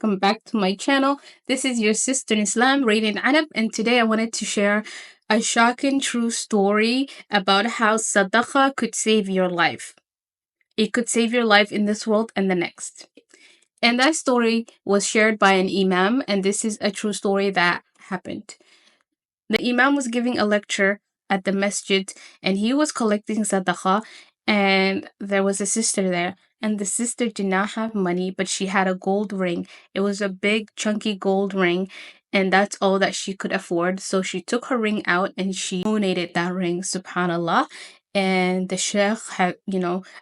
welcome back to my channel. This is your sister in Islam, Rain Anab, and today I wanted to share a shocking true story about how sadaqa could save your life. It could save your life in this world and the next. And that story was shared by an imam, and this is a true story that happened. The imam was giving a lecture at the masjid and he was collecting sadaqa, and there was a sister there, and the sister did not have money, but she had a gold ring. It was a big chunky gold ring, and that's all that she could afford. So she took her ring out and she donated that ring, subhanallah. And the sheikh had,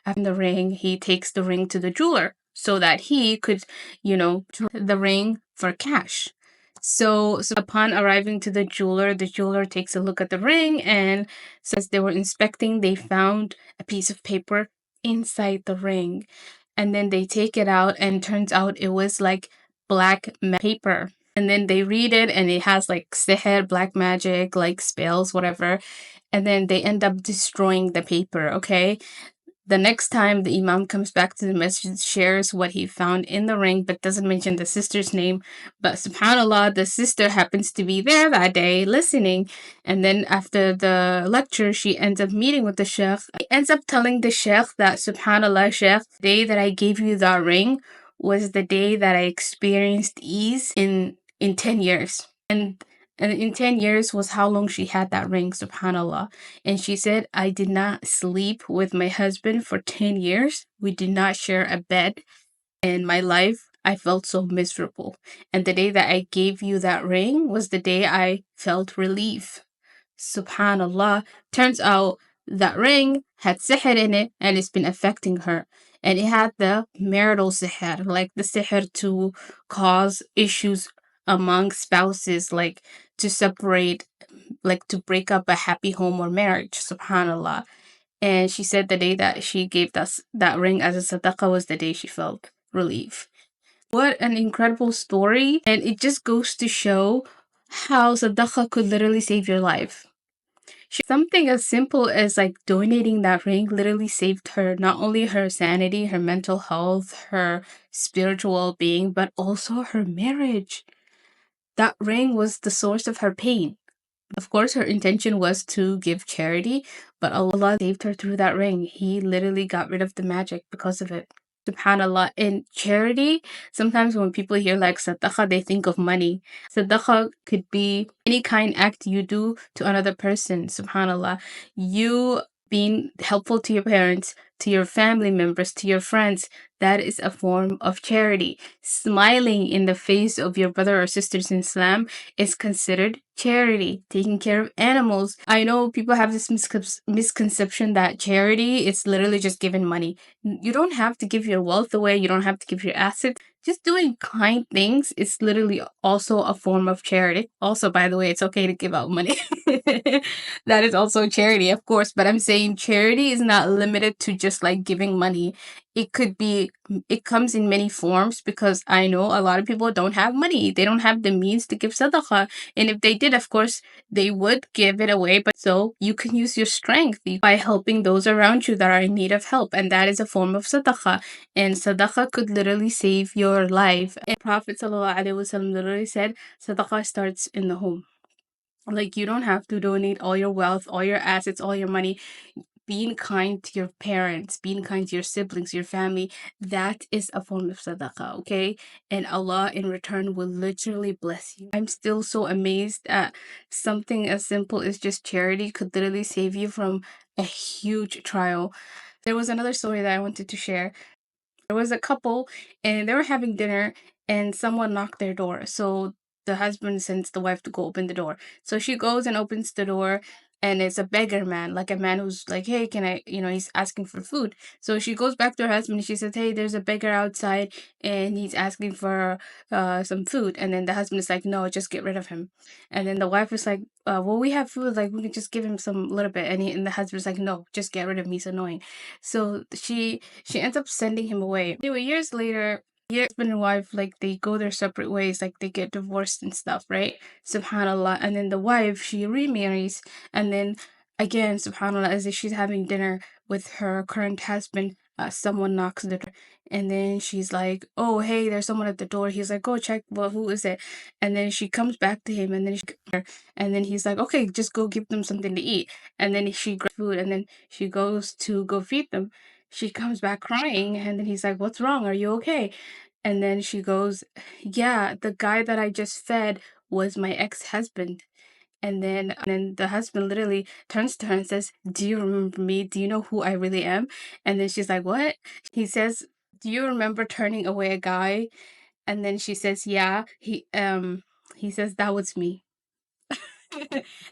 after the ring, he takes the ring to the jeweler so that he could, the ring for cash. So upon arriving to the jeweler takes a look at the ring, and says they were inspecting, they found a piece of paper inside the ring. And then they take it out, and turns out it was like paper. And then they read it, and it has like sihr, black magic, like spells, whatever. And then they end up destroying the paper, okay? The next time the imam comes back to the masjid, shares what he found in the ring, but doesn't mention the sister's name. But subhanAllah, the sister happens to be there that day listening. And then after the lecture, she ends up meeting with the sheikh. He ends up telling the sheikh that, subhanAllah, sheikh, the day that I gave you that ring was the day that I experienced ease in 10 years. And in 10 years was how long she had that ring, subhanAllah. And she said, I did not sleep with my husband for 10 years. We did not share a bed. In my life, I felt so miserable. And the day that I gave you that ring was the day I felt relief. Subhanallah. Turns out that ring had sihr in it, and it's been affecting her. And it had the marital sihr, like the sihr to cause issues among spouses, like to separate, like to break up a happy home or marriage, subhanallah. And she said the day that she gave that ring as a sadaqa was the day she felt relief. What an incredible story. And it just goes to show how sadaqa could literally save your life. Something as simple as like donating that ring literally saved her, not only her sanity, her mental health, her spiritual well-being, but also her marriage. That ring was the source of her pain. Of course, her intention was to give charity, but Allah saved her through that ring. He literally got rid of the magic because of it. Subhanallah. In charity, sometimes when people hear like sadaqa, they think of money. Sadaqa could be any kind act you do to another person. Subhanallah. You being helpful to your parents, to your family members, to your friends, that is a form of charity. Smiling in the face of your brother or sisters in Islam is considered charity. Taking care of animals. I know people have this misconception that charity is literally just giving money. You don't have to give your wealth away. You don't have to give your assets. Just doing kind things is literally also a form of charity. Also, by the way, it's okay to give out money. That is also charity, of course. But I'm saying charity is not limited to just like giving money. It comes in many forms, because I know a lot of people don't have money. They don't have the means to give sadaqa. And if they did, of course, they would give it away. But so you can use your strength by helping those around you that are in need of help. And that is a form of sadaqa. And sadaqa could literally save your life. And Prophet ﷺ literally said, sadaqa starts in the home. Like, you don't have to donate all your wealth, all your assets, all your money. Being kind to your parents, being kind to your siblings, your family, that is a form of sadaqa, okay? And Allah in return will literally bless you. I'm still so amazed at something as simple as just charity could literally save you from a huge trial. There was another story that I wanted to share. There was a couple and they were having dinner, and someone knocked their door. So the husband sends the wife to go open the door. So she goes and opens the door, and it's a beggar man, like a man who's like, hey, can I, he's asking for food. So she goes back to her husband and she says, hey, there's a beggar outside and he's asking for some food. And then the husband is like, no, just get rid of him. And then the wife is like, well, we have food, like we can just give him some little bit. And the husband's like, no, just get rid of him, he's annoying. So she ends up sending him away. Anyway, years later, husband and wife, like, they go their separate ways, like they get divorced and stuff, right? Subhanallah. And then the wife, she remarries, and then again, subhanallah, as if she's having dinner with her current husband, someone knocks the door, and then she's like, "Oh, hey, there's someone at the door." He's like, "Go check. Well, who is it?" And then she comes back to him, and then he's like, "Okay, just go give them something to eat." And then she grabs food, and then she goes to go feed them. She comes back crying, and then he's like, "What's wrong? Are you okay?" And then she goes, "Yeah, the guy that I just fed was my ex-husband." And then the husband literally turns to her and says, "Do you remember me? Do you know who I really am?" And then she's like, "What?" He says, "Do you remember turning away a guy?" And then she says, "Yeah." He says, "That was me."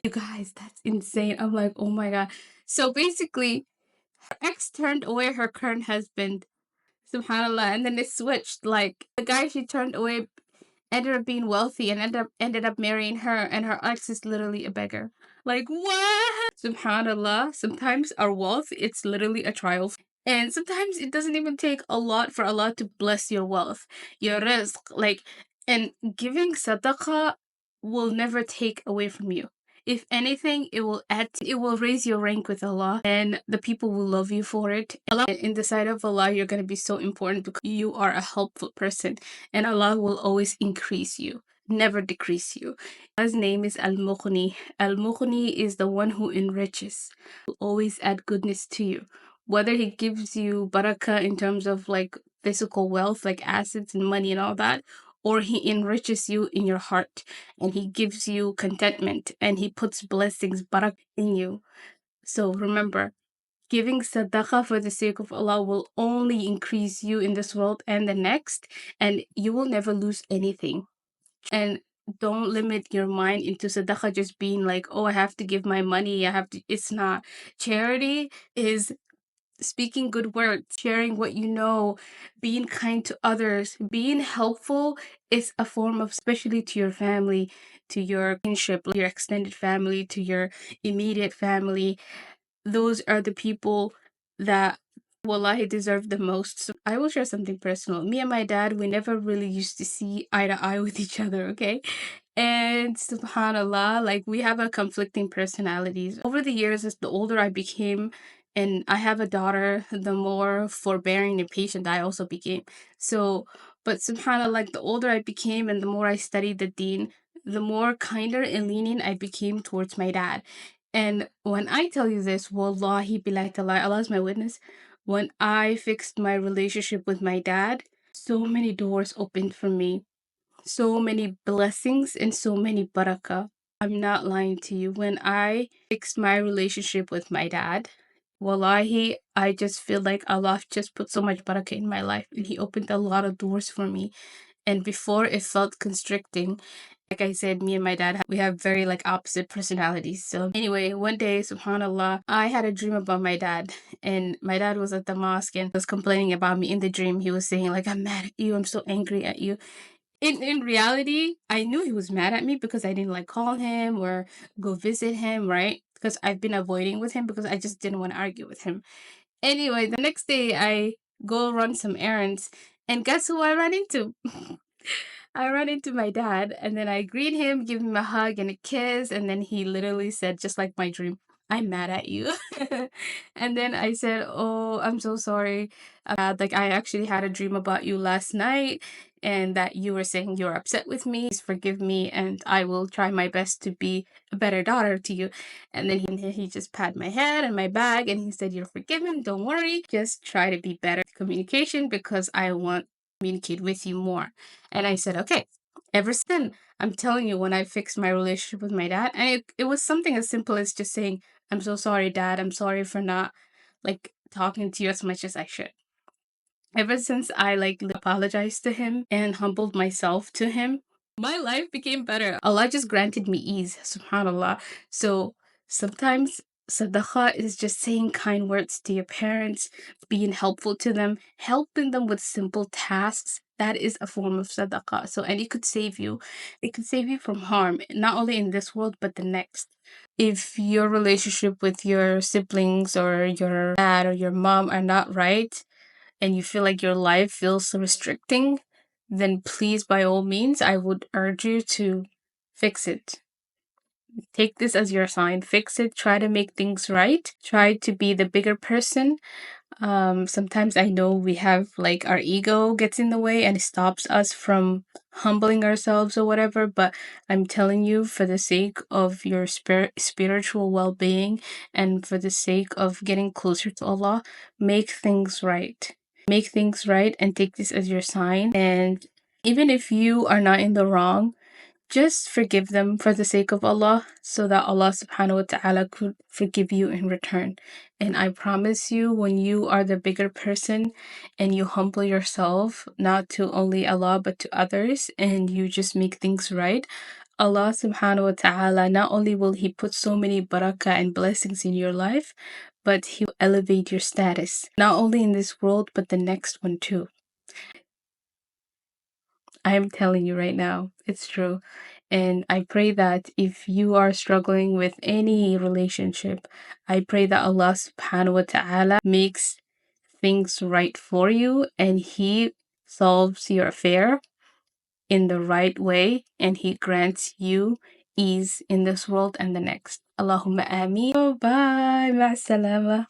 You guys, that's insane. I'm like, "Oh my God." So basically, her ex turned away her current husband, subhanallah, and then it switched. Like the guy she turned away ended up being wealthy and ended up marrying her, and her ex is literally a beggar. Like what? Subhanallah. Sometimes our wealth, it's literally a trial. And sometimes it doesn't even take a lot for Allah to bless your wealth, your rizq. Like, and giving sadaqah will never take away from you. If anything, it will it will raise your rank with Allah, and the people will love you for it. Allah, in the sight of Allah, you're going to be so important because you are a helpful person, and Allah will always increase you, never decrease you. Allah's name is Al-Mughni. Al-Mughni is the one who enriches, will always add goodness to you. Whether he gives you barakah in terms of like physical wealth, like assets and money and all that, or he enriches you in your heart and he gives you contentment and he puts blessings, barakah in you. So remember, giving sadaqah for the sake of Allah will only increase you in this world and the next, and you will never lose anything. And don't limit your mind into sadaqah just being like, "Oh, I have to give my money. I have to." It's not. Charity is speaking good words, sharing what you know, being kind to others, being helpful is a form of, especially to your family, to your kinship, your extended family, to your immediate family. Those are the people that wallahi deserve the most. So I will share something personal. Me and my dad, we never really used to see eye to eye with each other, okay? And subhanallah, like we have a conflicting personalities. Over the years, as the older I became, and I have a daughter, the more forbearing and patient I also became. So, but subhanallah, like the older I became and the more I studied the deen, the more kinder and lenient I became towards my dad. And when I tell you this, wallahi billahi tallah, Allah is my witness. When I fixed my relationship with my dad, so many doors opened for me, so many blessings and so many barakah. I'm not lying to you. When I fixed my relationship with my dad, wallahi, I just feel like Allah just put so much barakah in my life and He opened a lot of doors for me. And before it felt constricting. Like I said, me and my dad, we have very like opposite personalities. So anyway, one day, subhanallah, I had a dream about my dad, and my dad was at the mosque and was complaining about me in the dream. He was saying like, "I'm mad at you. I'm so angry at you." In reality, I knew he was mad at me because I didn't like call him or go visit him, right? Because I've been avoiding with him because I just didn't want to argue with him. Anyway, the next day I go run some errands, and guess who I ran into? I ran into my dad, and then I greet him, give him a hug and a kiss, and then he literally said, just like my dream, "I'm mad at you." And then I said, "Oh, I'm so sorry. Like I actually had a dream about you last night, and that you were saying you're upset with me. Please forgive me, and I will try my best to be a better daughter to you." And then he just patted my head and my back, and he said, "You're forgiven. Don't worry. Just try to be better at communication because I want to communicate with you more." And I said, "Okay." Ever since then, I'm telling you, when I fixed my relationship with my dad, and it was something as simple as just saying, "I'm so sorry, Dad. I'm sorry for not like talking to you as much as I should." Ever since I like apologized to him and humbled myself to him, my life became better. Allah just granted me ease, subhanallah. So sometimes sadaqah is just saying kind words to your parents, being helpful to them, helping them with simple tasks. That is a form of sadaqah. So, and it could save you. It could save you from harm, not only in this world, but the next. If your relationship with your siblings or your dad or your mom are not right, and you feel like your life feels restricting, then please, by all means, I would urge you to fix it. Take this as your sign, fix it, try to make things right, try to be the bigger person. Sometimes I know we have like our ego gets in the way and it stops us from humbling ourselves or whatever, but I'm telling you, for the sake of your spiritual well-being and for the sake of getting closer to Allah, make things right. Make things right and take this as your sign. And even if you are not in the wrong, just forgive them for the sake of Allah so that Allah subhanahu wa ta'ala could forgive you in return. And I promise you, when you are the bigger person and you humble yourself, not to only Allah but to others, and you just make things right, Allah subhanahu wa ta'ala, not only will He put so many barakah and blessings in your life, but He will elevate your status, not only in this world but the next one too. I am telling you right now, it's true. And I pray that if you are struggling with any relationship, I pray that Allah subhanahu wa ta'ala makes things right for you and He solves your affair in the right way and He grants you ease in this world and the next. Allahumma ameen. Oh, bye. Ma'asalama.